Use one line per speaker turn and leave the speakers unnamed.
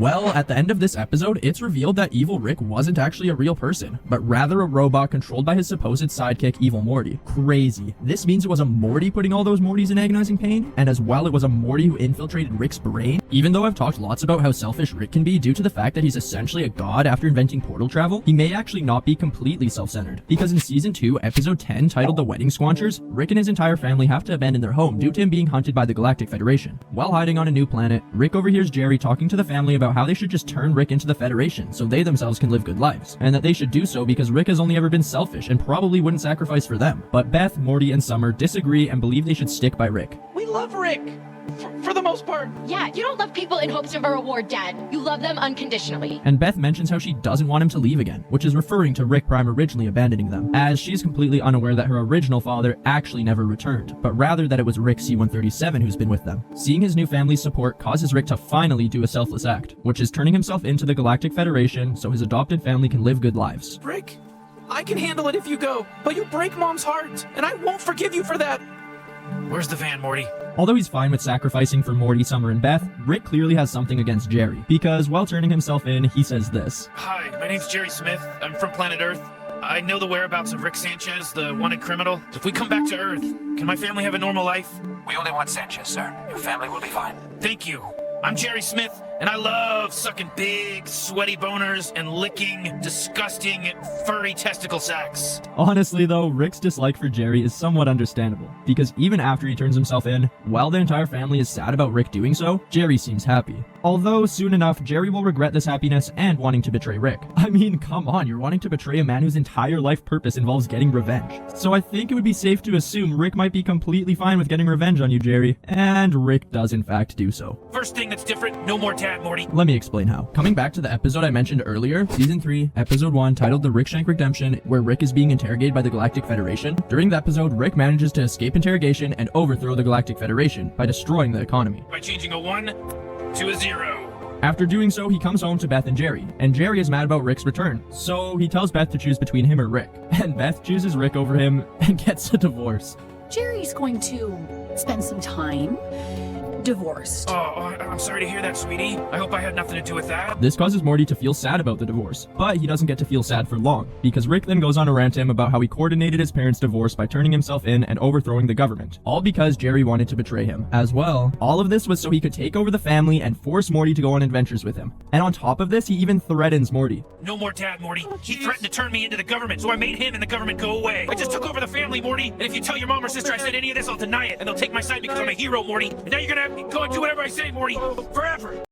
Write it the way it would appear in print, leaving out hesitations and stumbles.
Well, at the end of this episode, it's revealed that Evil Rick wasn't actually a real person, but rather a robot controlled by his supposed sidekick, Evil Morty. Crazy. This means it was a Morty putting all those Mortys in agonizing pain, and as well it was a Morty who infiltrated Rick's brain. Even though I've talked lots about how selfish Rick can be due to the fact that he's essentially a god after inventing portal travel, he may actually not be completely self-centered. Because in Season 2, Episode 10, titled The Wedding Squanchers, Rick and his entire family have to abandon their home due to him being hunted by the Galactic Federation. While hiding on a new planet, Rick overhears Jerry talking to the family about how they should just turn Rick into the Federation so they themselves can live good lives, and that they should do so because Rick has only ever been selfish and probably wouldn't sacrifice for them. But Beth, Morty, and Summer disagree and believe they should stick by Rick.
We love Rick! For the most part.
Yeah, you don't love people in hopes of a reward, Dad. You love them unconditionally.
And Beth mentions how she doesn't want him to leave again, which is referring to Rick Prime originally abandoning them, as she's completely unaware that her original father actually never returned, but rather that it was Rick C-137 who's been with them. Seeing his new family's support causes Rick to finally do a selfless act, which is turning himself into the Galactic Federation so his adopted family can live good lives.
Rick, I can handle it if you go, but you break Mom's heart, and I won't forgive you for that. Where's the van, Morty?
Although he's fine with sacrificing for Morty, Summer, and Beth, Rick clearly has something against Jerry, because while turning himself in, he says this.
Hi, my name's Jerry Smith. I'm from planet Earth. I know the whereabouts of Rick Sanchez, the wanted criminal. If we come back to Earth, can my family have a normal life?
We only want Sanchez, sir. Your family will be fine.
Thank you. I'm Jerry Smith, and I love sucking big, sweaty boners and licking disgusting, furry testicle sacks.
Honestly though, Rick's dislike for Jerry is somewhat understandable, because even after he turns himself in, while the entire family is sad about Rick doing so, Jerry seems happy. Although, soon enough, Jerry will regret this happiness and wanting to betray Rick. I mean, come on, you're wanting to betray a man whose entire life purpose involves getting revenge. So I think it would be safe to assume Rick might be completely fine with getting revenge on you, Jerry. And Rick does in fact do so.
First thing that's different, no more Dad, Morty.
Let me explain how. Coming back to the episode I mentioned earlier, Season 3, Episode 1, titled The Rick Shank Redemption, where Rick is being interrogated by the Galactic Federation. During the episode, Rick manages to escape interrogation and overthrow the Galactic Federation by destroying the economy.
By changing a 1 to a 0.
After doing so, he comes home to Beth and Jerry is mad about Rick's return, so he tells Beth to choose between him or Rick, and Beth chooses Rick over him and gets a divorce.
Jerry's going to spend some time divorced.
Oh, I'm sorry to hear that, sweetie. I hope I had nothing to do with that.
This causes Morty to feel sad about the divorce, but he doesn't get to feel sad for long, because Rick then goes on to rant to him about how he coordinated his parents' divorce by turning himself in and overthrowing the government, all because Jerry wanted to betray him. As well, all of this was so he could take over the family and force Morty to go on adventures with him. And on top of this, he even threatens Morty.
No more Dad, Morty. He threatened to turn me into the government, so I made him and the government go away. I just took over the family, Morty, and if you tell your mom or sister I said any of this, I'll deny it, and they'll take my side because I'm a hero, Morty. And now you're gonna have me go and do whatever I say, Morty, forever.